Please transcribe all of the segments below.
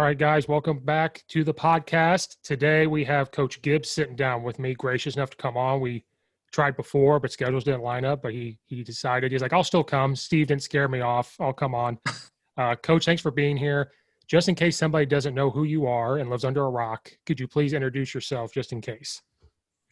right, guys, welcome back to the podcast. Today we have Coach Gibbs sitting down with me, gracious enough to come on. We tried before, but schedules didn't line up, but he decided, he's like, I'll still come. Steve didn't scare me off. I'll come on. Coach, thanks for being here. Just in case somebody doesn't know who you are and lives under a rock, could you please introduce yourself just in case?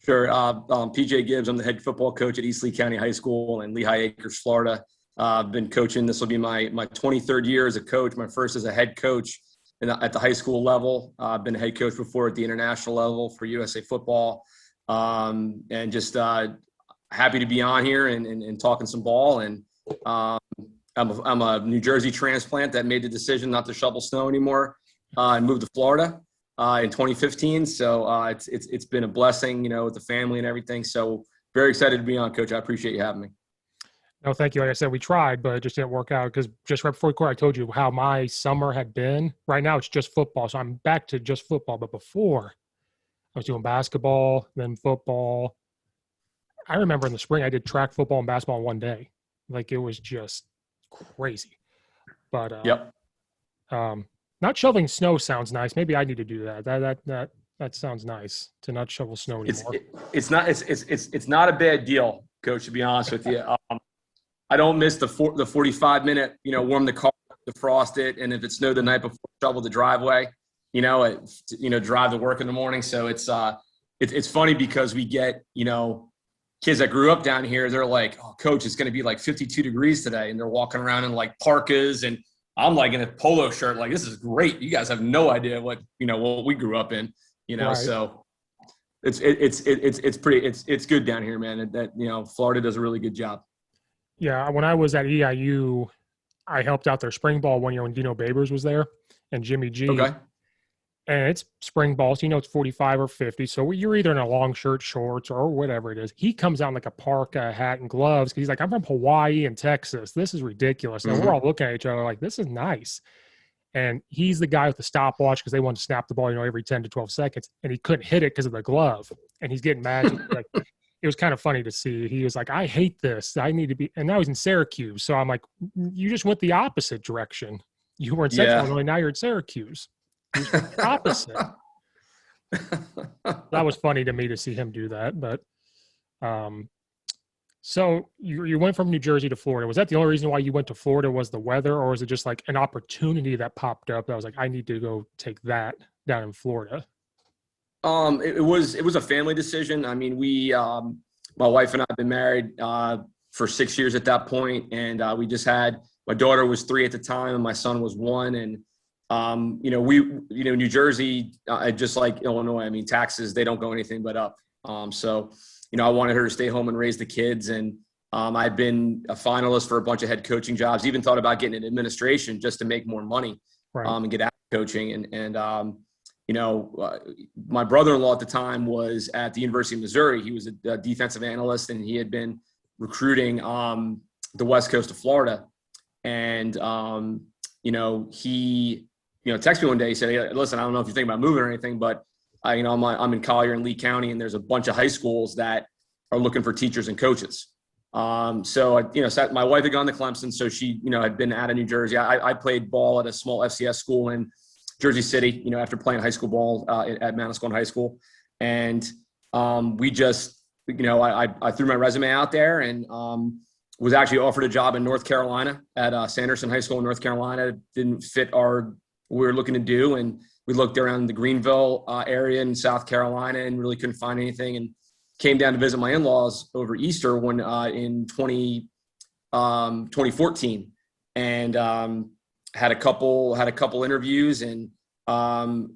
Sure. PJ Gibbs. I'm the head football coach at East Lee County High School in Lehigh Acres, Florida. I've been coaching. This will be my 23rd year as a coach. My first as a head coach at the high school level. I've been a head coach before at the international level for USA Football. And just happy to be on here and talking some ball. And I'm a New Jersey transplant that made the decision not to shovel snow anymore and moved to Florida in 2015. So it's been a blessing, with the family and everything. So very excited to be on, Coach. I appreciate you having me. No, thank you. Like I said, we tried, but it just didn't work out because just right before the court, I told you how my summer had been. Right now, it's just football. So I'm back to just football. But before, I was doing basketball, then football. I remember in the spring, I did track, football, and basketball in one day. Like, it was just crazy. But yep. Not shoveling snow sounds nice. Maybe I need to do that. That sounds nice, to not shovel snow anymore. It's not a bad deal, Coach, to be honest with you. I don't miss the 45-minute, warm the car, defrost it, and if it snowed the night before, shovel the driveway, drive to work in the morning. So it's funny because we get, kids that grew up down here, they're like, oh, Coach, it's going to be like 52 degrees today. And they're walking around in like parkas, and I'm like in a polo shirt. Like, this is great. You guys have no idea what we grew up in, Right. So it's good down here, man. That Florida does a really good job. Yeah, when I was at EIU, I helped out their spring ball one year when Dino Babers was there and Jimmy G. Okay. And it's spring ball, so it's 45 or 50. So you're either in a long shirt, shorts, or whatever it is. He comes out in like a parka, hat, and gloves because he's like, I'm from Hawaii and Texas. This is ridiculous. And we're all looking at each other like, this is nice. And he's the guy with the stopwatch because they want to snap the ball, every 10 to 12 seconds. And he couldn't hit it because of the glove. And he's getting mad. Like, it was kind of funny to see. He was like, I hate this. I need to be – and now he's in Syracuse. So I'm like, you just went the opposite direction. You were in Central Illinois, now you're at Syracuse. Opposite. That was funny to me to see him do that. But so you went from New Jersey to Florida. Was that the only reason why you went to Florida was the weather, or was it just like an opportunity that popped up that was like, I need to go take that down in Florida? It was a family decision. I mean, my wife and I have been married for 6 years at that point, and we just had my daughter was 3 at the time, and my son was 1, and New Jersey, just like Illinois, I mean, taxes, they don't go anything but up. So I wanted her to stay home and raise the kids. And I've been a finalist for a bunch of head coaching jobs, even thought about getting in administration just to make more money, right. And get out of coaching. My brother-in-law at the time was at the University of Missouri. He was a defensive analyst, and he had been recruiting the West Coast of Florida. And, he texted me one day. He said, hey, listen, I don't know if you're thinking about moving or anything, but I'm in Collier in Lee County, and there's a bunch of high schools that are looking for teachers and coaches. So my wife had gone to Clemson, so she, had been out of New Jersey. I played ball at a small FCS school in Jersey City, after playing high school ball at Manasquan High School. And we just, I threw my resume out there and was actually offered a job in North Carolina at Sanderson High School in North Carolina. It didn't fit what we were looking to do. And we looked around the Greenville area in South Carolina and really couldn't find anything, and came down to visit my in-laws over Easter in 2014, and had a couple interviews, and got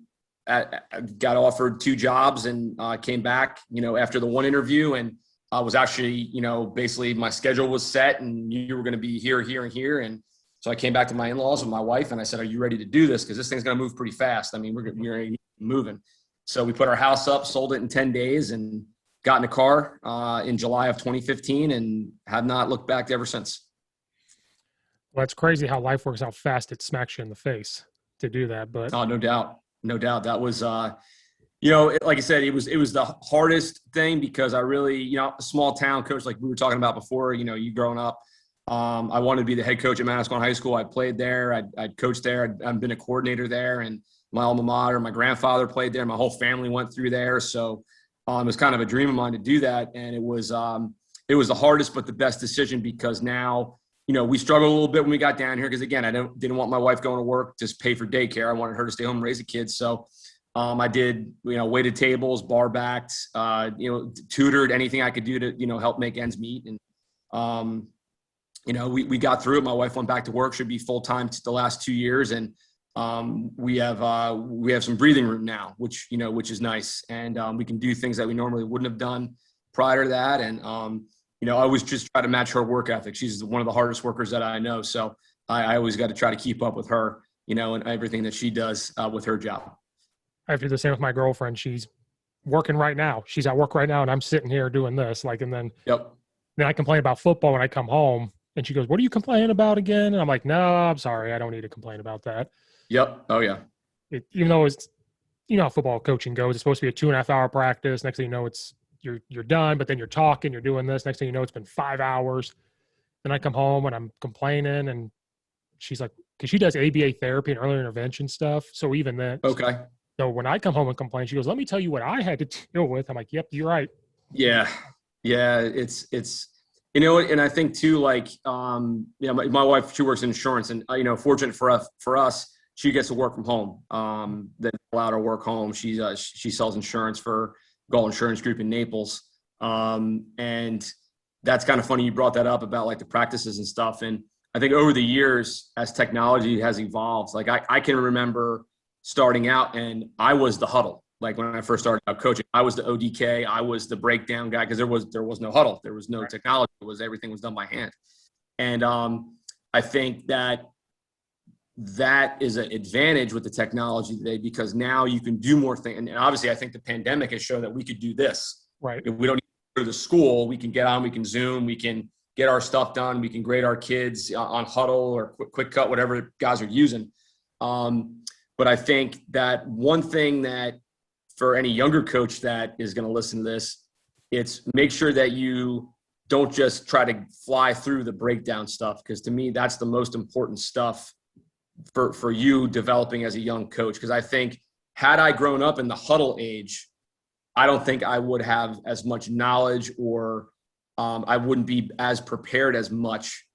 offered 2 jobs, and came back, after the one interview, and was actually, basically my schedule was set, and you were going to be here, here, and here. And so I came back to my in-laws with my wife, and I said, are you ready to do this? Because this thing's going to move pretty fast. I mean, we're moving. So we put our house up, sold it in 10 days, and got in a car in July of 2015, and have not looked back ever since. Well, it's crazy how life works, how fast it smacks you in the face to do that. But no doubt. That was, like I said, it was the hardest thing because I really, a small town coach, like we were talking about before, you growing up, I wanted to be the head coach at Manasquan High School. I played there. I'd coached there. I've been a coordinator there. And my alma mater. My grandfather played there. My whole family went through there. So it was kind of a dream of mine to do that. And it was the hardest but the best decision, because now, we struggled a little bit when we got down here, because, again, I didn't want my wife going to work, just pay for daycare. I wanted her to stay home and raise the kids. So I did, waited tables, bar backed, tutored, anything I could do to, help make ends meet. And, we got through it. My wife went back to work, should be full-time the last 2 years. And we have some breathing room now, which is nice. And we can do things that we normally wouldn't have done prior to that. And, I always just try to match her work ethic. She's one of the hardest workers that I know. So I always got to try to keep up with her, and everything that she does with her job. I do the same with my girlfriend. She's working right now. She's at work right now, and I'm sitting here doing this. And then I complain about football when I come home, and she goes, "What are you complaining about again?" And I'm like, "No, I'm sorry. I don't need to complain about that." Yep. Oh yeah. Even though it's, how football coaching goes, it's supposed to be a 2.5 hour practice. Next thing you know, you're done, but then you're talking, you're doing this. Next thing you know, it's been 5 hours. Then I come home and I'm complaining, and she's like, because she does ABA therapy and early intervention stuff. So even then, okay. So when I come home and complain, she goes, "Let me tell you what I had to deal with." I'm like, "Yep, you're right." Yeah. It's and I think too, my wife, she works in insurance, and fortunate for us, she gets to work from home. That allowed her to work home. She sells insurance for Gall Insurance Group in Naples. And that's kind of funny you brought that up about the practices and stuff. And I think over the years, as technology has evolved, I can remember starting out and I was the huddle. When I first started out coaching, I was the ODK, I was the breakdown guy, because there was no huddle, there was no technology, everything was done by hand. And I think that is an advantage with the technology today, because now you can do more things. And obviously, I think the pandemic has shown that we could do this. Right. If we don't need to go to the school, we can get on, we can Zoom, we can get our stuff done, we can grade our kids on Huddle or Quick Cut, whatever guys are using. But I think that one thing that for any younger coach that is going to listen to this, it's make sure that you don't just try to fly through the breakdown stuff, because to me, that's the most important stuff for you developing as a young coach. Because I think had I grown up in the huddle age, I don't think I would have as much knowledge, or I wouldn't be as prepared as much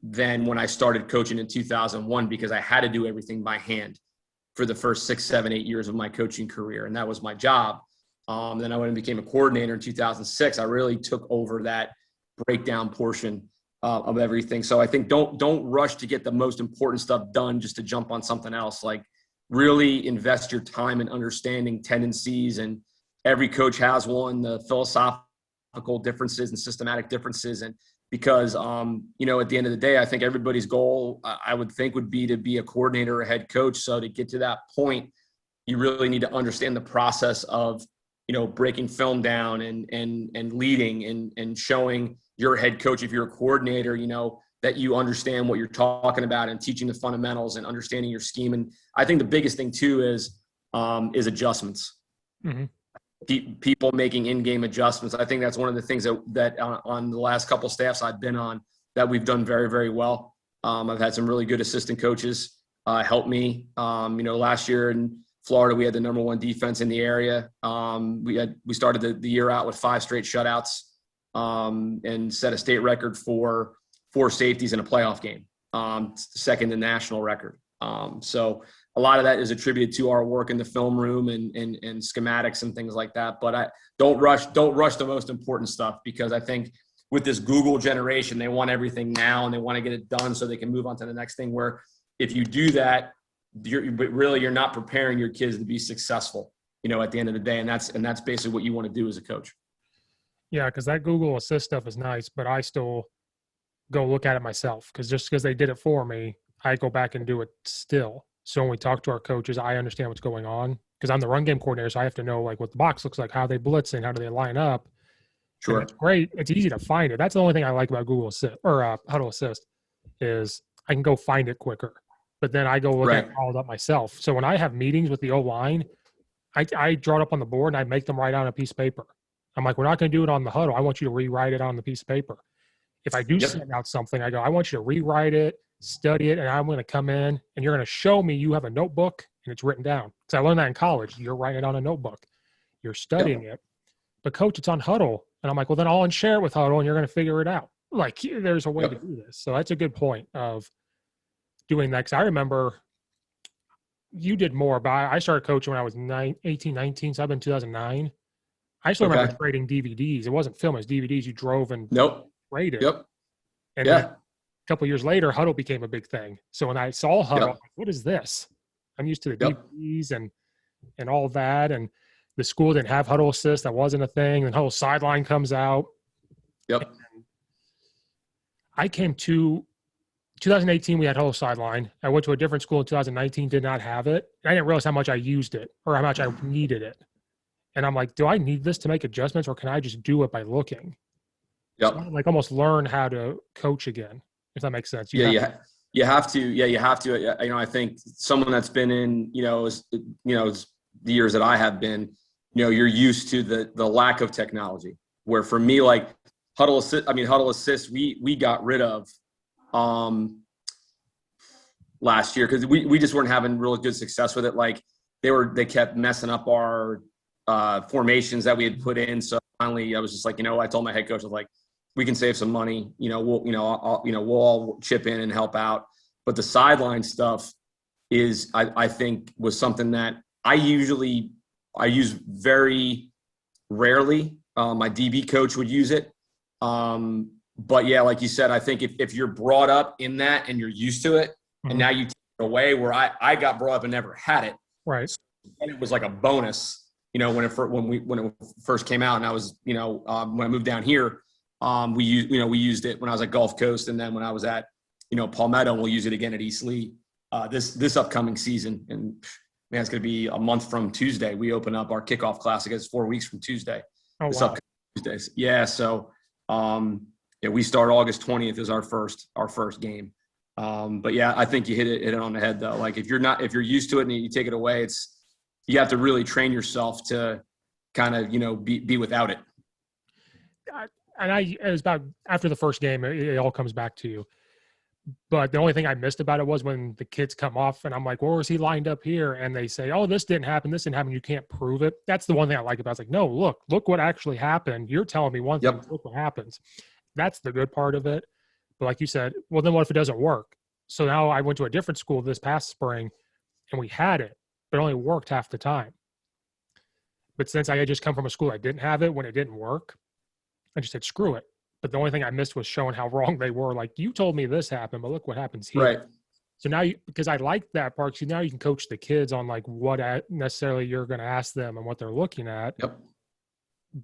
than when I started coaching in 2001, because I had to do everything by hand for the first 6, 7, 8 years of my coaching career. And that was my job. Then I went and became a coordinator in 2006. I really took over that breakdown portion of everything. So I think don't rush to get the most important stuff done just to jump on something else. Really invest your time in understanding tendencies, and every coach has one, the philosophical differences and systematic differences. And because, at the end of the day, I think everybody's goal, I would think, would be to be a coordinator or a head coach. So to get to that point, you really need to understand the process of, breaking film down and leading and showing your head coach, if you're a coordinator, that you understand what you're talking about, and teaching the fundamentals and understanding your scheme. And I think the biggest thing too is adjustments. Mm-hmm. People making in-game adjustments. I think that's one of the things that on the last couple staffs I've been on that we've done very, very well. I've had some really good assistant coaches help me. Last year in Florida, we had the number 1 defense in the area. We started the year out with 5 straight shutouts, and set a state record for 4 safeties in a playoff game. Second to national record. So a lot of that is attributed to our work in the film room and schematics and things like that. But don't rush the most important stuff, because I think with this Google generation, they want everything now and they want to get it done so they can move on to the next thing, where if you do that, you're not preparing your kids to be successful, at the end of the day. And that's basically what you want to do as a coach. Yeah, because that Google Assist stuff is nice, but I still go look at it myself, because just because they did it for me, I go back and do it still. So when we talk to our coaches, I understand what's going on, because I'm the run game coordinator, so I have to know what the box looks like, how they blitzing, how do they line up. Sure, it's great. It's easy to find it. That's the only thing I like about Google Assist or Huddle Assist, is I can go find it quicker. But then I go look at it all up myself. So when I have meetings with the O-line, I draw it up on the board and I make them write on a piece of paper. I'm like, we're not going to do it on the huddle. I want you to rewrite it on the piece of paper. If I do send out something, I go, I want you to rewrite it, study it, and I'm going to come in and you're going to show me you have a notebook and it's written down. Because I learned that in college. You're writing it on a notebook. You're studying it. But coach, it's on Huddle. And I'm like, well, then I'll share it with Huddle and you're going to figure it out. Like, there's a way to do this. So that's a good point of doing that. Because I remember you did more, but I started coaching when I was 18, 19. So I've been 2009. I still remember trading DVDs. It wasn't film, it was DVDs. You drove and traded. And then a couple of years later, Huddle became a big thing. So when I saw Huddle, I'm like, what is this? I'm used to the DVDs and all that. And the school didn't have Huddle Assist. That wasn't a thing. And Huddle Sideline comes out. I came to 2018, we had Huddle Sideline. I went to a different school in 2019, did not have it. I didn't realize how much I used it or how much I needed it. And I'm like, do I need this to make adjustments or can I just do it by looking? So I, like, almost learn how to coach again, if that makes sense. You have to. You have to. I think someone that's been in, the years that I have been, you're used to the lack of technology. Where for me, like Huddle Assist, we got rid of last year because we just weren't having really good success with it. Like they kept messing up our formations that we had put in. So finally, I was just like, I told my head coach, I was like, we can save some money. We'll all chip in and help out. But the sideline stuff is, I think, was something that I use very rarely. My DB coach would use it. But yeah, like you said, I think if you're brought up in that and you're used to it, and now you take it away, where I got brought up and never had it. Right. And it was like a bonus, when it first came out, and I was, when I moved down here, we used it when I was at Gulf Coast, and then when I was at, Palmetto, we'll use it again at East Lee this upcoming season. And man, it's going to be a month from Tuesday. We open up our kickoff class. It's 4 weeks from Tuesday. Oh, this wow. upcoming Tuesdays. Yeah. So we start August 20th is our first game. But yeah, I think you hit it on the head though. Like if you're used to it and you take it away, you have to really train yourself to kind of, be without it. It was about after the first game, it all comes back to you. But the only thing I missed about it was when the kids come off and I'm like, where was he lined up here? And they say, oh, this didn't happen. You can't prove it. That's the one thing I like about it. It's like, no, look what actually happened. You're telling me one thing, look what happens. That's the good part of it. But like you said, well, then what if it doesn't work? So now I went to a different school this past spring and we had it, but it only worked half the time. But since I had just come from a school that didn't have it, when it didn't work, I just said, screw it. But the only thing I missed was showing how wrong they were. Like, you told me this happened, but look what happens here. Right. So now because I like that part, so now you can coach the kids on like what necessarily you're going to ask them and what they're looking at. Yep.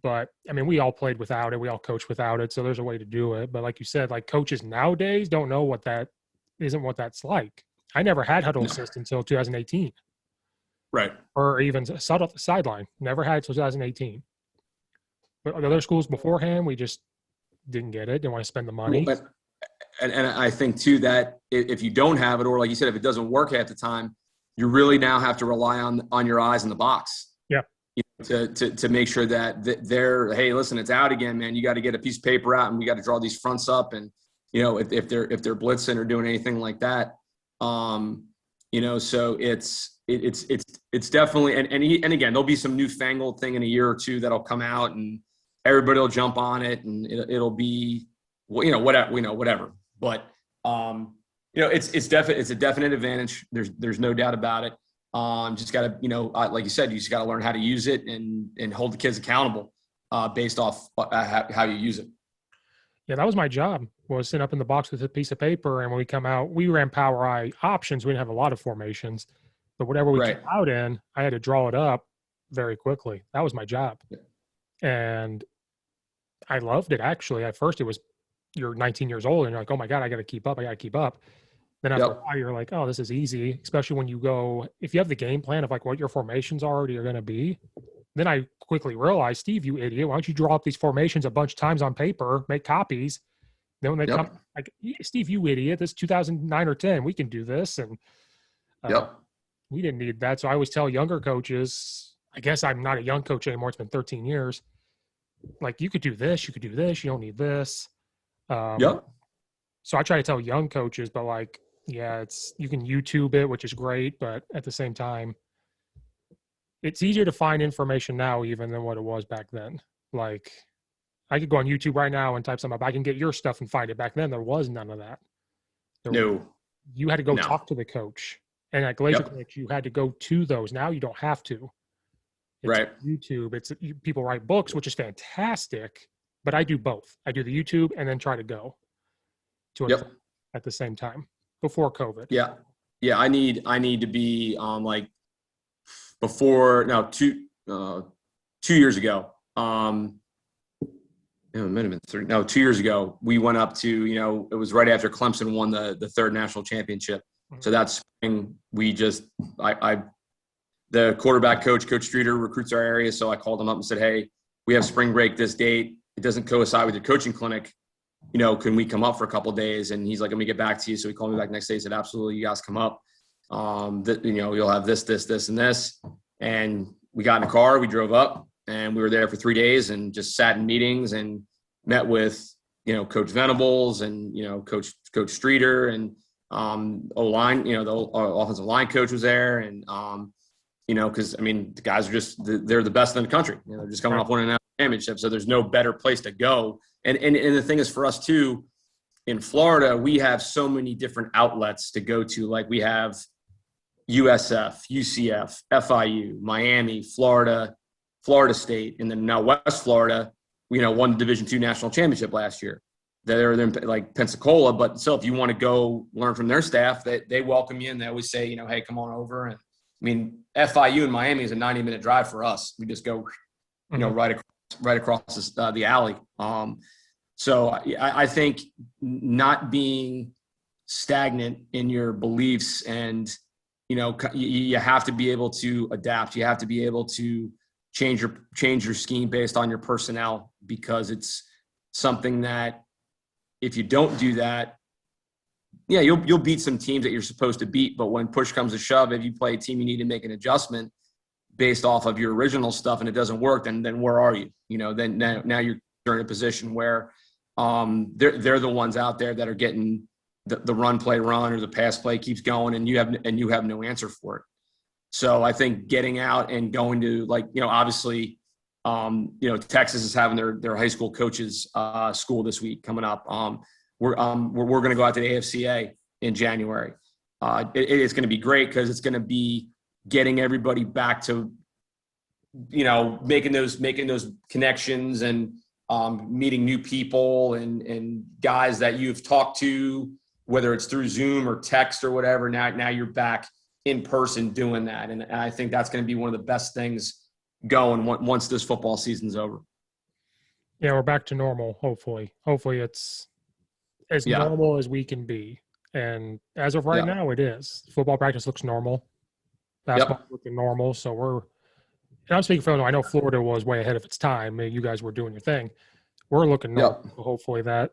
But I mean, we all played without it. We all coached without it. So there's a way to do it. But like you said, like coaches nowadays don't know what that's like. I never had Huddle Assist until 2018. Right. Or even sideline. Never had it until 2018. But other schools beforehand, we just didn't get it. Didn't want to spend the money. And I think too that if you don't have it, or like you said, if it doesn't work at the time, you really now have to rely on your eyes in the box. Yeah. To make sure that they're, hey, listen, it's out again, man. You got to get a piece of paper out, and we got to draw these fronts up. And if they're blitzing or doing anything like that, so it's definitely and again, there'll be some newfangled thing in a year or two that'll come out, and everybody will jump on it, and it'll be whatever. But it's a definite advantage. There's no doubt about it. Just got to, like you said, you just got to learn how to use it and hold the kids accountable based off how you use it. Yeah, that was my job, was sitting up in the box with a piece of paper. And when we come out, we ran power eye options. We didn't have a lot of formations, but whatever we came out in, I had to draw it up very quickly. That was my job. Yeah. And I loved it, actually. At first, it was, you're 19 years old and you're like, oh my God, I got to keep up. Then after a while, you're like, oh, this is easy, especially when you go, if you have the game plan of like what your formations are going to be. Then I quickly realized, Steve, you idiot, why don't you draw up these formations a bunch of times on paper, make copies. Then when they come, like, Steve, you idiot, this is 2009 or 10, we can do this. And we didn't need that. So I always tell younger coaches, I guess I'm not a young coach anymore. It's been 13 years. Like, you could do this, you don't need this. So I try to tell young coaches, but like, Yeah, you can YouTube it, which is great, but at the same time, it's easier to find information now even than what it was back then. Like I could go on YouTube right now and type something up. I can get your stuff and find it. Back then, there was none of that. No, You had to go no. talk to the coach. And at Glacier Yep. Clinic, you had to go to those. Now you don't have to. It's Right. YouTube. People write books, which is fantastic. But I do both. I do the YouTube and then try to go to it Yep. at the same time before COVID. Yeah. Yeah. I need to be like before now 2 years ago. It might have been 3. No, 2 years ago, we went up to, it was right after Clemson won the third national championship. Mhm. So that spring, the quarterback coach, Coach Streeter, recruits our area. So I called him up and said, hey, we have spring break this date. It doesn't coincide with your coaching clinic. Can we come up for a couple of days? And he's like, let me get back to you. So he called me back next day. He said, absolutely, you guys come up. You'll have this, and this. And we got in the car, we drove up, and we were there for 3 days and just sat in meetings and met with, Coach Venables and, Coach Streeter and O-line, the offensive line coach was there. And, because, the guys are they're the best in the country. They're just coming off winning a national championship. So there's no better place to go. And the thing is for us too, in Florida, we have so many different outlets to go to. Like we have USF, UCF, FIU, Miami, Florida State, and then now West Florida, won the Division II national championship last year. They're like Pensacola, but still, if you want to go learn from their staff, they welcome you and they always say, hey, come on over. And FIU in Miami is a 90-minute drive for us. We just go, right across the alley. So I think not being stagnant in your beliefs and, you have to be able to adapt. You have to be able to change your scheme based on your personnel, because it's something that if you don't do that, yeah, you'll beat some teams that you're supposed to beat. But when push comes to shove, if you play a team, you need to make an adjustment based off of your original stuff and it doesn't work, then where are you? Then now you're in a position where they're the ones out there that are getting the run play run or the pass play keeps going and you have no answer for it. So I think getting out and going to obviously, Texas is having their high school coaches school this week coming up. We're going to go out to the HFC in January. It's going to be great because it's going to be getting everybody back to, making those connections and meeting new people and guys that you've talked to, whether it's through Zoom or text or whatever. Now you're back in person doing that. And I think that's going to be one of the best things going once this football season's over. Yeah, we're back to normal, hopefully. Hopefully it's as normal as we can be. And as of right now, it is. Football practice looks normal. Basketball looking normal. So and I'm speaking for Illinois. I know Florida was way ahead of its time. You guys were doing your thing. We're looking normal. So hopefully that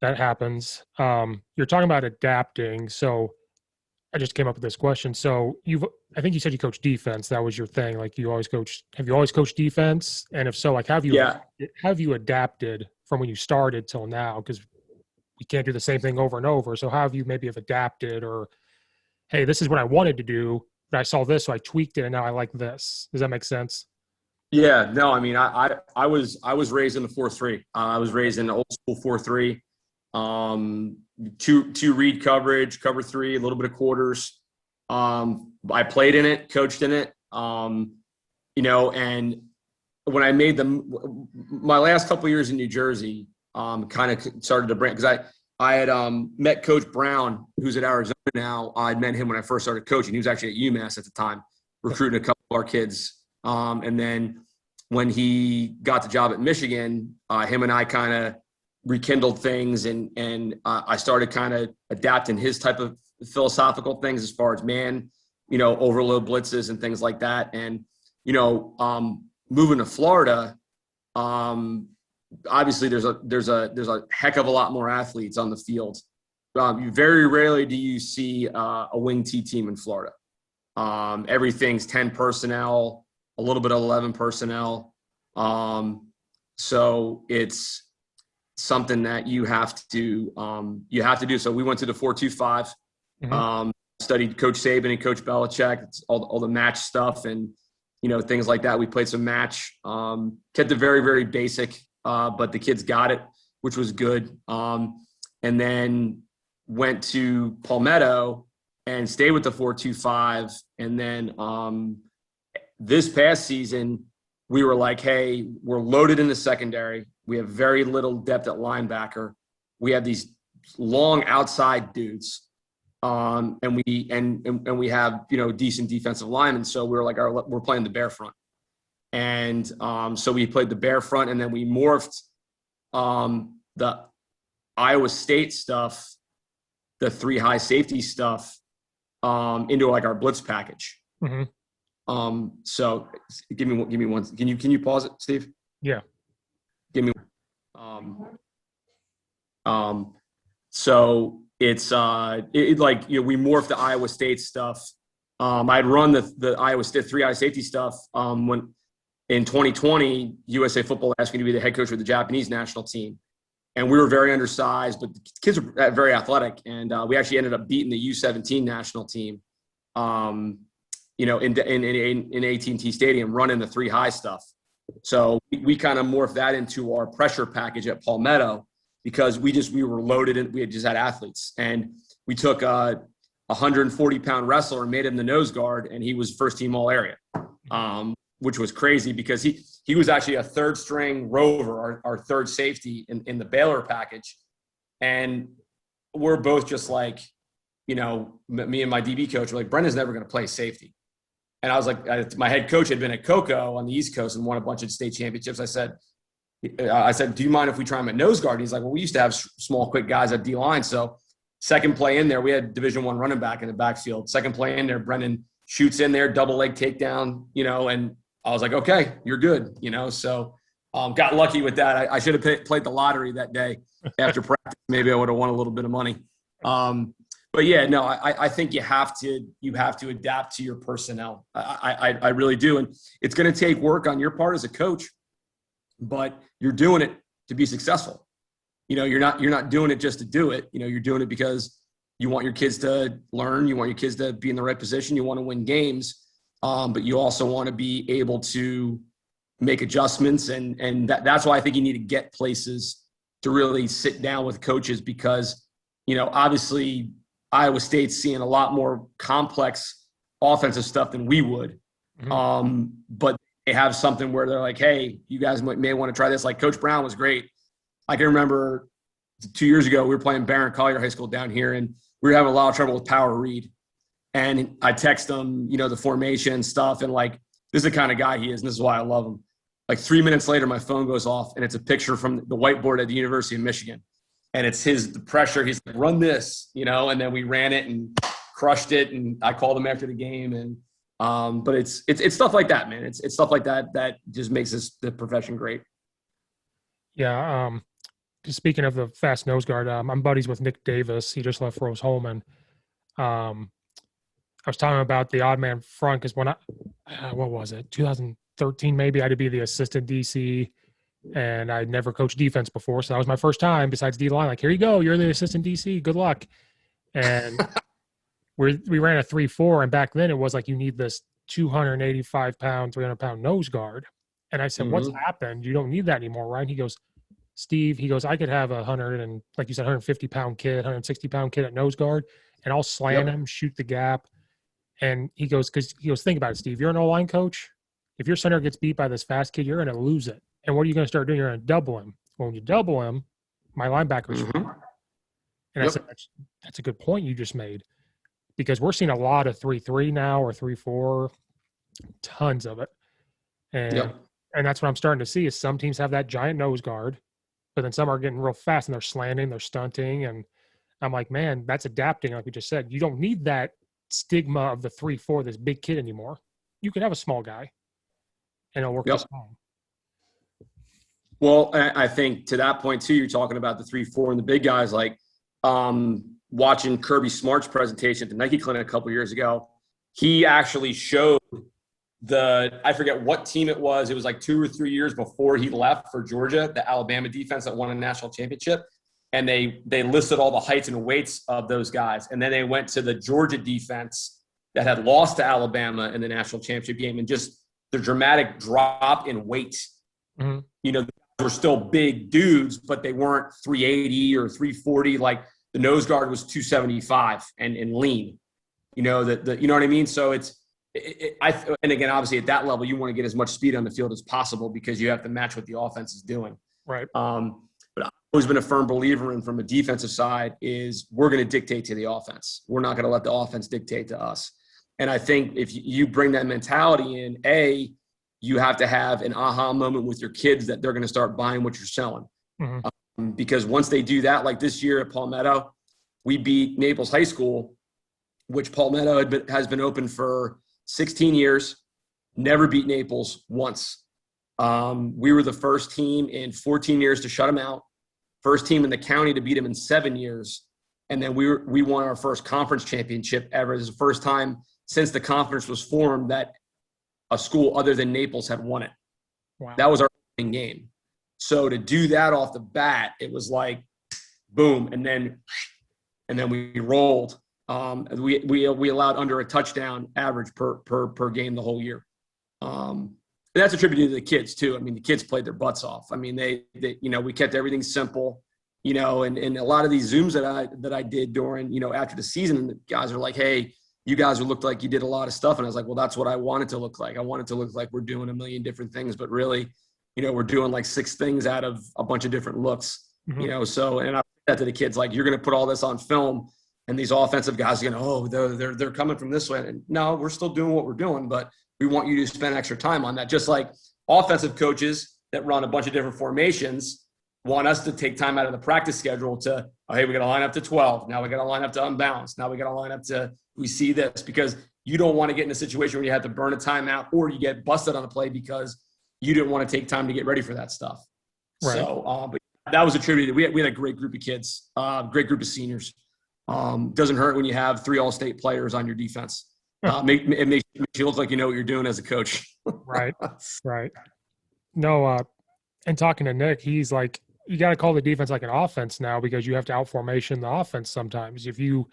happens. You're talking about adapting. So I just came up with this question. So I think you said you coach defense. That was your thing. Like have you always coached defense? And if so, have you adapted from when you started till now? Because we can't do the same thing over and over. So how have you maybe adapted, or, hey, this is what I wanted to do, but I saw this, so I tweaked it and now I like this. Does that make sense? Yeah, no, I was raised in the 4-3. I was raised in the old school 4-3. Two read coverage, cover 3, a little bit of quarters. I played in it, coached in it. And when I made my last couple of years in New Jersey, kind of started to bring, because I had met Coach Brown, who's at Arizona now. I'd met him when I first started coaching. He was actually at UMass at the time, recruiting a couple of our kids. And then when he got the job at Michigan, him and I kind of rekindled things, and I started kind of adapting his type of philosophical things as far as overload blitzes and things like that. And, moving to Florida, obviously there's a heck of a lot more athletes on the field. Very rarely do you see a wing T team in Florida. Everything's 10 personnel, a little bit of 11 personnel. So it's, something that you have to do. So we went to the 4-2-5, studied Coach Saban and Coach Belichick, all the match stuff and, things like that. We played some match, kept it very, very basic, but the kids got it, which was good. And then went to Palmetto and stayed with the 4-2-5. And then this past season, we were like, hey, we're loaded in the secondary. We have very little depth at linebacker. We have these long outside dudes. And we have, decent defensive linemen. So we were like, all right, we're playing the bear front. And so we played the bear front, and then we morphed the Iowa State stuff, the 3 high safety stuff, into like our blitz package. So give me one. Can you pause it, Steve? Yeah. Give me. So it's we morphed the Iowa State stuff. I'd run the Iowa State 3 high safety stuff when in 2020 USA Football asked me to be the head coach of the Japanese national team, and we were very undersized, but the kids were very athletic, and we actually ended up beating the U17 national team. In AT&T Stadium, running the 3 high stuff. So we kind of morphed that into our pressure package at Palmetto because we were loaded and we had just had athletes. And we took a 140-pound wrestler and made him the nose guard, and he was first team all area, which was crazy because he was actually a third string rover, our third safety in the Baylor package. And we're both just like, me and my DB coach were like, Brendan's never going to play safety. And I was like, my head coach had been at Coco on the East Coast and won a bunch of state championships. I said, do you mind if we try him at nose guard? He's like, well, we used to have small, quick guys at D-line. So second play in there, we had Division I running back in the backfield. Second play in there, Brendan shoots in there, double leg takedown, and I was like, okay, you're good, So got lucky with that. I should have played the lottery that day after practice. Maybe I would have won a little bit of money. But yeah, no, I think you have to adapt to your personnel. I really do. And it's going to take work on your part as a coach, but you're doing it to be successful. You're not doing it just to do it. You're doing it because you want your kids to learn. You want your kids to be in the right position. You want to win games. But you also want to be able to make adjustments. And that's why I think you need to get places to really sit down with coaches because, obviously – Iowa State's seeing a lot more complex offensive stuff than we would. But they have something where they're like, hey, you guys may want to try this. Like Coach Brown was great. I can remember 2 years ago, we were playing Barron Collier High School down here, and we were having a lot of trouble with power read. And I text him, the formation stuff. And like, this is the kind of guy he is. And this is why I love him. Like 3 minutes later, my phone goes off and it's a picture from the whiteboard at the University of Michigan. And it's the pressure. He's like, run this, and then we ran it and crushed it. And I called him after the game. And, but it's stuff like that, man. It's stuff like that just makes the profession great. Yeah. Speaking of the fast nose guard, I'm buddies with Nick Davis. He just left Rose Holman. I was talking about the odd man front because when what was it? 2013, maybe I had to be the assistant DC. And I'd never coached defense before. So that was my first time besides D-line. Like, here you go. You're the assistant DC. Good luck. And we ran a 3-4. And back then it was like, you need this 285-pound, 300-pound nose guard. And I said, what's happened? You don't need that anymore, right? He goes, Steve, I could have 150-pound kid, 160-pound kid at nose guard, and I'll slant him, shoot the gap. And he goes, think about it, Steve. You're an O-line coach. If your center gets beat by this fast kid, you're going to lose it. And what are you going to start doing? You're going to double him. Well, when you double him, my linebacker's free. And I said, that's a good point you just made. Because we're seeing a lot of 3-3 now or 3-4, tons of it. And that's what I'm starting to see is some teams have that giant nose guard, but then some are getting real fast and they're slanting, they're stunting. And I'm like, man, that's adapting. Like we just said, you don't need that stigma of the 3-4, this big kid anymore. You can have a small guy and it'll work just fine. Well, I think to that point too, you're talking about the 3-4 and the big guys. Like watching Kirby Smart's presentation at the Nike Clinic a couple years ago, he actually showed I forget what team it was. It was like 2 or 3 years before he left for Georgia, the Alabama defense that won a national championship. And they listed all the heights and weights of those guys. And then they went to the Georgia defense that had lost to Alabama in the national championship game, and just the dramatic drop in weight. Mm-hmm. You know, they were still big dudes, but they weren't 380 or 340. Like the nose guard was 275 and lean. You know, you know what I mean? So and again, obviously at that level, you want to get as much speed on the field as possible because you have to match what the offense is doing. Right. But I've always been a firm believer in, from a defensive side, is we're going to dictate to the offense. We're not going to let the offense dictate to us. And I think if you bring that mentality in, you have to have an aha moment with your kids that they're going to start buying what you're selling. Mm-hmm. Because once they do that, like this year at Palmetto, we beat Naples High School, which Palmetto has been open for 16 years, never beat Naples once. We were the first team in 14 years to shut them out, first team in the county to beat them in 7 years. And then we won our first conference championship ever. It was the first time since the conference was formed that a school other than Naples had won it. Wow. That was our opening game. So to do that off the bat, it was like, boom. And then we rolled. We allowed under a touchdown average per game the whole year. That's attributed to the kids too. I mean, the kids played their butts off. I mean, they you know, we kept everything simple, you know, and a lot of these Zooms that I did during, you know, after the season, and the guys are like, hey, you guys looked like you did a lot of stuff. And I was like, well, that's what I wanted to look like. I wanted to look like we're doing a million different things, but really, you know, we're doing like 6 things out of a bunch of different looks, mm-hmm. you know? So, and I said to the kids, like, you're going to put all this on film, and these offensive guys are going to, oh, they're coming from this way. And no, we're still doing what we're doing, but we want you to spend extra time on that. Just like offensive coaches that run a bunch of different formations want us to take time out of the practice schedule to, oh, hey, we got to line up to 12. Now we got to line up to unbalanced. Now we got to line up to, we see this, because you don't want to get in a situation where you have to burn a timeout or you get busted on a play because you didn't want to take time to get ready for that stuff. Right. So, but that was attributed. We had a great group of kids, great group of seniors. Doesn't hurt when you have 3 all-state players on your defense. It makes you look like you know what you're doing as a coach. Right. No, and talking to Nick, he's like, you got to call the defense like an offense now, because you have to out-formation the offense sometimes. If you're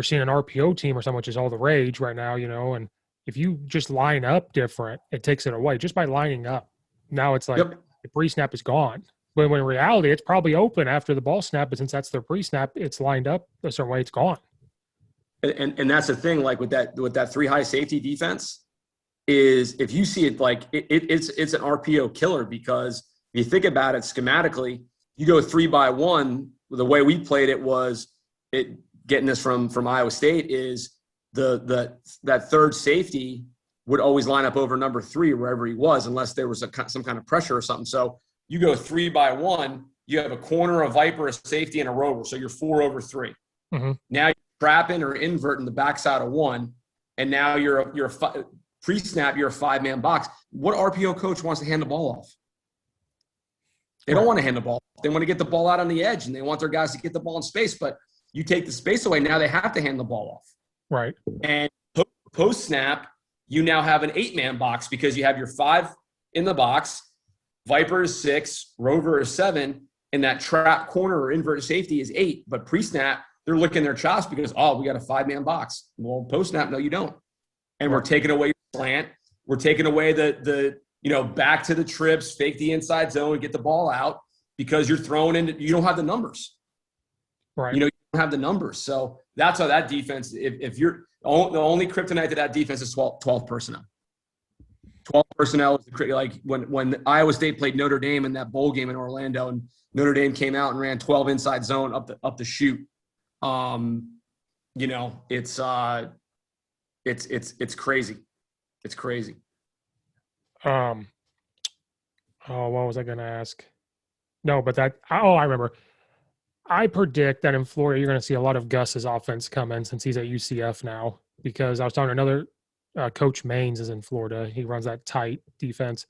seeing an RPO team or something, which is all the rage right now, you know, and if you just line up different, it takes it away just by lining up. Now it's like the pre-snap is gone. When in reality, it's probably open after the ball snap, but since that's their pre-snap, it's lined up a certain way, it's gone. And that's the thing, like with that 3 high safety defense, is if you see it, like it's an RPO killer, because if you think about it schematically, you go 3 by 1. The way we played it was getting this from Iowa State is that third safety would always line up over number 3 wherever he was, unless there was some kind of pressure or something. So you go 3 by 1, you have a corner, a viper, a safety, and a rover. So you're 4 over 3. Mm-hmm. Now you're trapping or inverting the backside of 1, and now you're pre-snap, you're a 5-man box. What RPO coach wants to hand the ball off? They don't want to hand the ball off. They want to get the ball out on the edge, and they want their guys to get the ball in space. But you take the space away, now they have to hand the ball off. Right. And post-snap, you now have an 8-man box, because you have your 5 in the box, Viper is 6, Rover is 7, and that trap corner or inverted safety is 8. But pre-snap, they're licking their chops because, oh, we got a 5-man box. Well, post-snap, no, you don't. And we're taking away your slant. We're taking away the back to the trips, fake the inside zone, get the ball out, because you're throwing in, you don't have the numbers. Right. You don't have the numbers. So that's how that defense, if you're the only kryptonite to that defense is 12 personnel. 12 personnel is like when Iowa State played Notre Dame in that bowl game in Orlando, and Notre Dame came out and ran 12 inside zone up the chute. It's crazy. It's crazy. What was I going to ask? No, but I remember. I predict that in Florida, you're going to see a lot of Gus's offense come in, since he's at UCF now, because I was talking to another Coach Maines is in Florida. He runs that tight defense.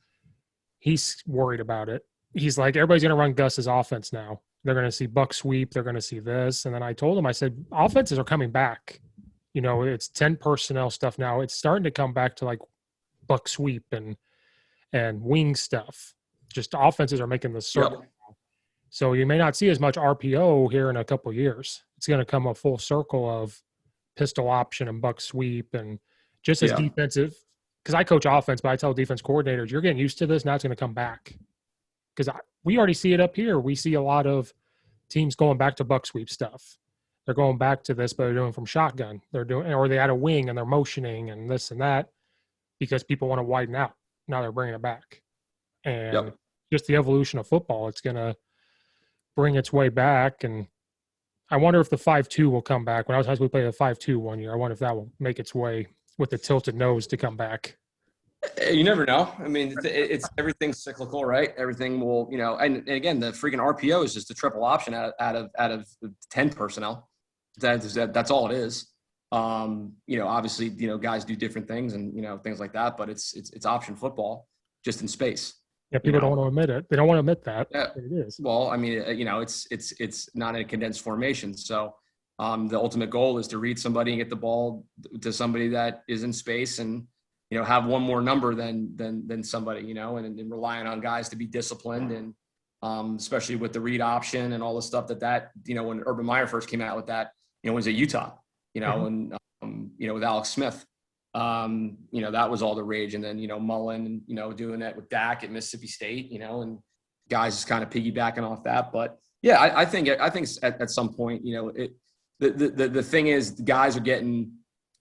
He's worried about it. He's like, everybody's going to run Gus's offense now. They're going to see buck sweep. They're going to see this. And then I told him, I said, offenses are coming back. It's 10 personnel stuff now. It's starting to come back to like buck sweep and wing stuff. Just offenses are making the circle. Yep. So you may not see as much RPO here in a couple of years. It's going to come a full circle of pistol option and buck sweep and just as defensive. Because I coach offense, but I tell defense coordinators, you're getting used to this. Now it's going to come back. Because we already see it up here. We see a lot of teams going back to buck sweep stuff. They're going back to this, but they're doing from shotgun. Or they add a wing and they're motioning and this and that because people want to widen out. Now they're bringing it back. And just the evolution of football, it's going to bring its way back. And I wonder if the 5-2 will come back. When I was in high school, we played a 5-2 one year. I wonder if that will make its way with the tilted nose to come back. You never know. I mean, it's everything's cyclical, right? Everything will, and again, the freaking RPO is just a triple option out of 10 personnel. That's all it is. Obviously, guys do different things and, things like that, but it's option football just in space. Yeah, people don't want to admit it. They don't want to admit that. Yeah. But it is. Well, I mean, it's not in a condensed formation. So the ultimate goal is to read somebody and get the ball to somebody that is in space and, have one more number than somebody, and relying on guys to be disciplined and especially with the read option and all the stuff that when Urban Meyer first came out with that, was at Utah, and with Alex Smith, that was all the rage. And then, Mullen, doing that with Dak at Mississippi State, and guys just kind of piggybacking off that. But yeah, I think at some point, the thing is guys are getting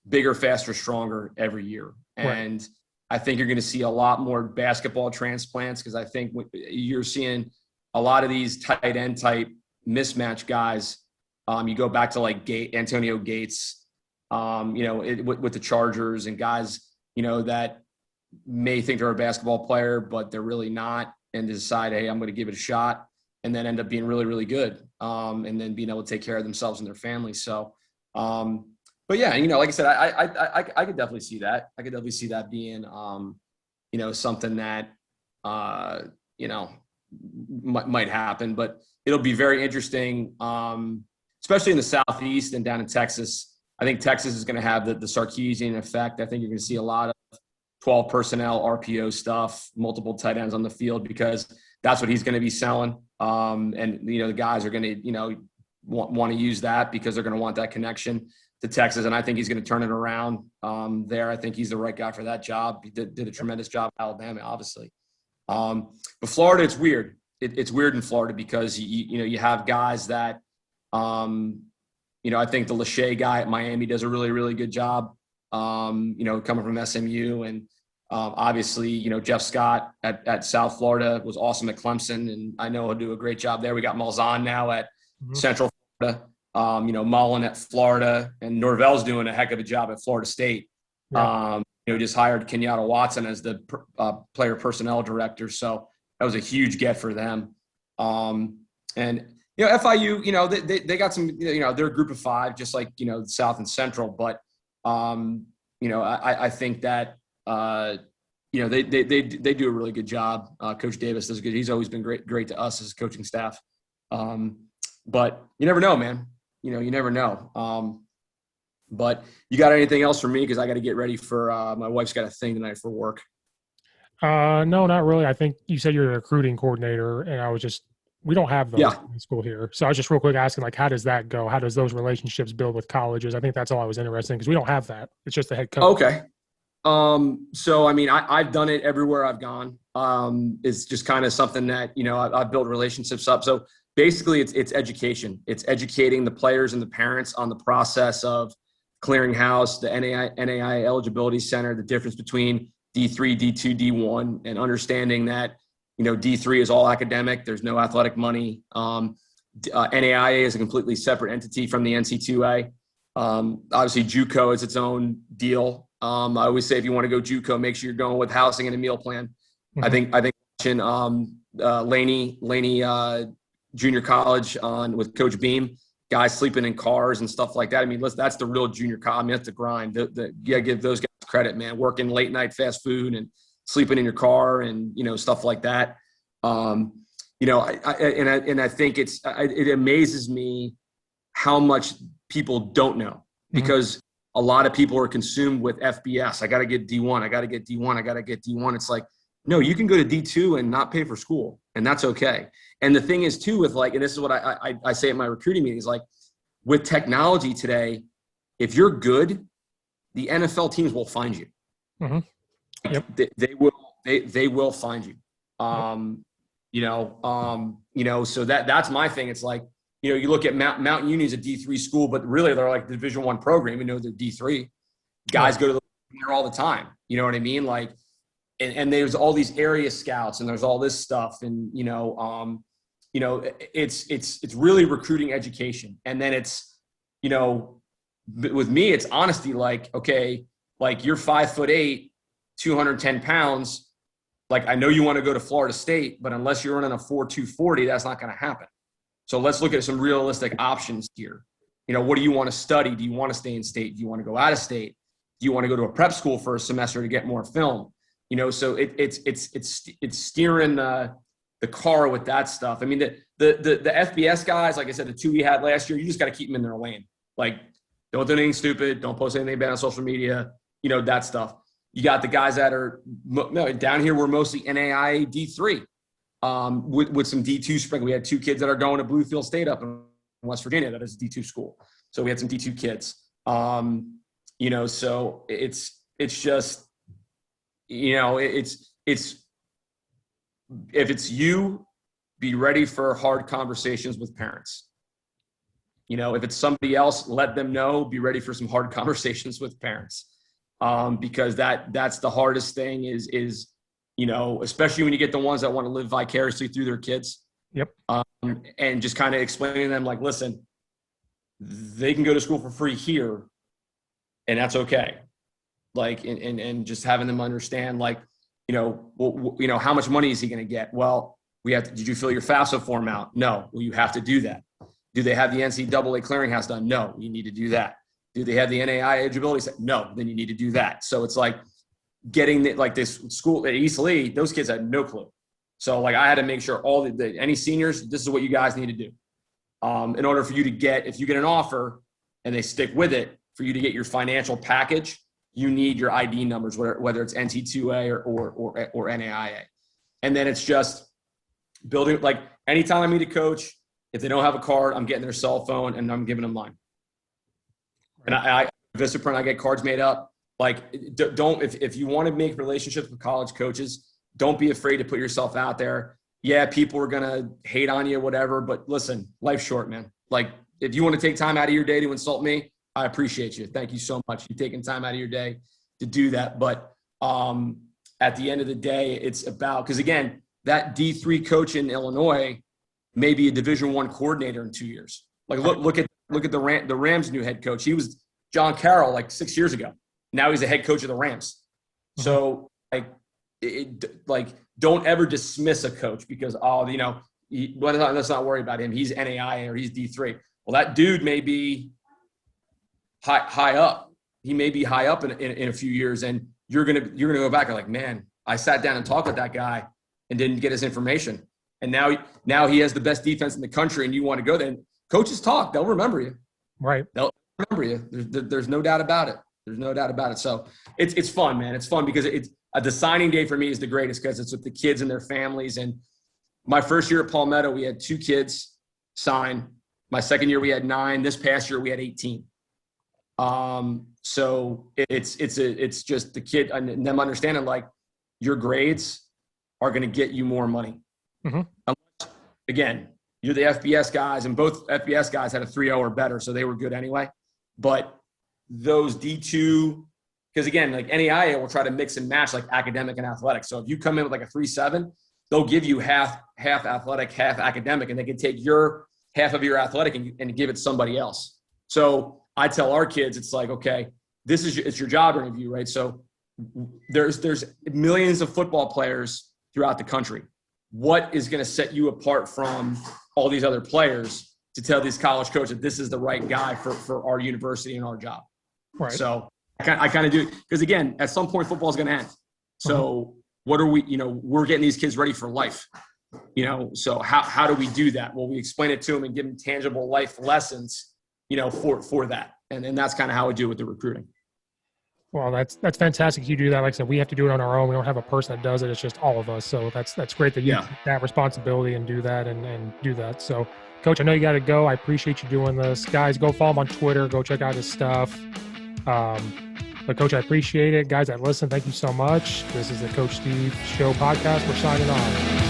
bigger, faster, stronger every year. And right. I think you're going to see a lot more basketball transplants because I think you're seeing a lot of these tight end type mismatch guys. You go back to like Antonio Gates, with the Chargers and guys, that may think they're a basketball player, but they're really not, and decide, hey, I'm going to give it a shot, and then end up being really, really good, and then being able to take care of themselves and their families. So, but yeah, like I said, I could definitely see that. I could definitely see that being, something that, might happen. But it'll be very interesting, especially in the Southeast and down in Texas. I think Texas is going to have the Sarkisian effect. I think you're going to see a lot of 12 personnel RPO stuff, multiple tight ends on the field because that's what he's going to be selling. And the guys are going to want to use that because they're going to want that connection to Texas, and I think he's going to turn it around there. I think he's the right guy for that job. He did a tremendous job at Alabama, obviously. But Florida, it's weird. It's weird in Florida because you have guys that, I think the Lachey guy at Miami does a really, really good job. Coming from SMU, and obviously, Jeff Scott at South Florida was awesome at Clemson, and I know he'll do a great job there. We got Malzahn now at Central Florida. Mullen at Florida, and Norvell's doing a heck of a job at Florida State. Yeah. Just hired Kenyatta Watson as the player personnel director. So that was a huge get for them. And, FIU, they got some, they're a group of five, just like, South and Central. But, I think that, they do a really good job. Coach Davis does good. He's always been great to us as coaching staff. But you never know, man. You never know. But you got anything else for me? Because I got to get ready for my wife's got a thing tonight for work. No, not really. I think you said you're a recruiting coordinator, and we don't have those in school here. So I was just real quick asking, how does that go? How does those relationships build with colleges? I think that's all I was interested in because we don't have that. It's just the head coach. Okay. So, I mean, I've done it everywhere I've gone. It's just kind of something that, I've built relationships up. So basically it's education. It's educating the players and the parents on the process of clearinghouse, the NAI eligibility center, the difference between D3, D2, D1, and understanding that, D3 is all academic. There's no athletic money. NAIA is a completely separate entity from the NC2A. Obviously JUCO is its own deal. I always say, if you want to go JUCO, make sure you're going with housing and a meal plan. Mm-hmm. I think watching Laney junior college with Coach Beam, guys sleeping in cars and stuff like that. I mean, that's the real junior college. I mean, that's the grind. You gotta give those guys credit, man. Working late night fast food and sleeping in your car and, stuff like that. I think it amazes me how much people don't know because a lot of people are consumed with FBS. I got to get D1. I got to get D1. I got to get D1. It's like, no, you can go to D2 and not pay for school, and that's okay. And the thing is too, with like, and this is what I say at my recruiting meetings, like with technology today, if you're good, the NFL teams will find you. Mm-hmm. Yep. They will find you. So that's my thing. It's like, you look at Mountain Union's a D3 school, but really they're like the Division I program. They're D3. Guys go to there all the time. You know what I mean? Like, and there's all these area scouts and there's all this stuff. And, it's really recruiting education. And then it's, with me, it's honesty. Like, okay, like you're 5'8", 210 pounds. Like, I know you want to go to Florida State, but unless you're running a 4.2 40, that's not going to happen. So let's look at some realistic options here. What do you want to study? Do you want to stay in state? Do you want to go out of state? Do you want to go to a prep school for a semester to get more film? So it's steering the car with that stuff. I mean, the FBS guys, like I said, the 2 we had last year, you just got to keep them in their lane. Like, don't do anything stupid. Don't post anything bad on social media. That stuff. You got the guys that are down here. We're mostly NAIA D3 with some D2 spring. We had 2 kids that are going to Bluefield State up in West Virginia. That is a D2 school. So we had some D2 kids. So it's just, it's if it's you, be ready for hard conversations with parents. If it's somebody else, let them know, be ready for some hard conversations with parents. Because that's the hardest thing is, especially when you get the ones that want to live vicariously through their kids. Yep. And just kind of explaining to them, like, listen, they can go to school for free here and that's okay. Like, and just having them understand, like, how much money is he going to get? Well, did you fill your FAFSA form out? No. Well, you have to do that. Do they have the NCAA clearinghouse done? No, you need to do that. Do they have the NAIA eligibility set? No, then you need to do that. So it's like getting this school at East Lee, those kids had no clue. So like I had to make sure any seniors, this is what you guys need to do. In order for you to if you get an offer and they stick with it, for you to get your financial package, you need your ID numbers, whether it's NT2A or NAIA. And then it's just building, like anytime I meet a coach, if they don't have a card, I'm getting their cell phone and I'm giving them mine. And I Vistaprint, I get cards made up. Like, if you want to make relationships with college coaches, don't be afraid to put yourself out there. Yeah, people are going to hate on you, whatever. But listen, life's short, man. Like, if you want to take time out of your day to insult me, I appreciate you. Thank you so much. You taking time out of your day to do that. But at the end of the day, it's about, because again, that D3 coach in Illinois may be a Division I coordinator in 2 years. Like, look at the Rams' new head coach. He was John Carroll like 6 years ago. Now he's the head coach of the Rams. So don't ever dismiss a coach because, let's not worry about him. He's NAIA or he's D3. Well, that dude may be high up. He may be high up in a few years, and you're gonna go back and like, man, I sat down and talked with that guy and didn't get his information. And now he has the best defense in the country, and you want to go there. And coaches talk; they'll remember you. Right? They'll remember you. There's no doubt about it. There's no doubt about it. So it's fun, man. It's fun because the signing day for me is the greatest because it's with the kids and their families. And my first year at Palmetto, we had 2 kids sign. My second year, we had 9. This past year, we had 18. So it's just the kid and them understanding like your grades are going to get you more money. Mm-hmm. Unless, again, you're the FBS guys, and both FBS guys had a 3.0 or better, so they were good anyway. But those D2, because again, like NAIA will try to mix and match like academic and athletic. So if you come in with like a 3.7, they'll give you half athletic, half academic, and they can take your half of your athletic and give it to somebody else. So I tell our kids, it's like, okay, it's your job interview, right? So there's millions of football players throughout the country. What is going to set you apart from all these other players to tell these college coaches that this is the right guy for our university and our job? Right. So I kind of do, because again, at some point football is going to end. So what are we, we're getting these kids ready for life, so how do we do that? Well, we explain it to them and give them tangible life lessons, for that. And then that's kind of how I do with the recruiting. Well, that's fantastic. You do that. Like I said, we have to do it on our own. We don't have a person that does it. It's just all of us. So that's great that you take that responsibility and do that and do that. So, Coach, I know you got to go. I appreciate you doing this. Guys, go follow him on Twitter. Go check out his stuff. But, Coach, I appreciate it. Guys that listen, thank you so much. This is the Coach Steve Show podcast. We're signing off.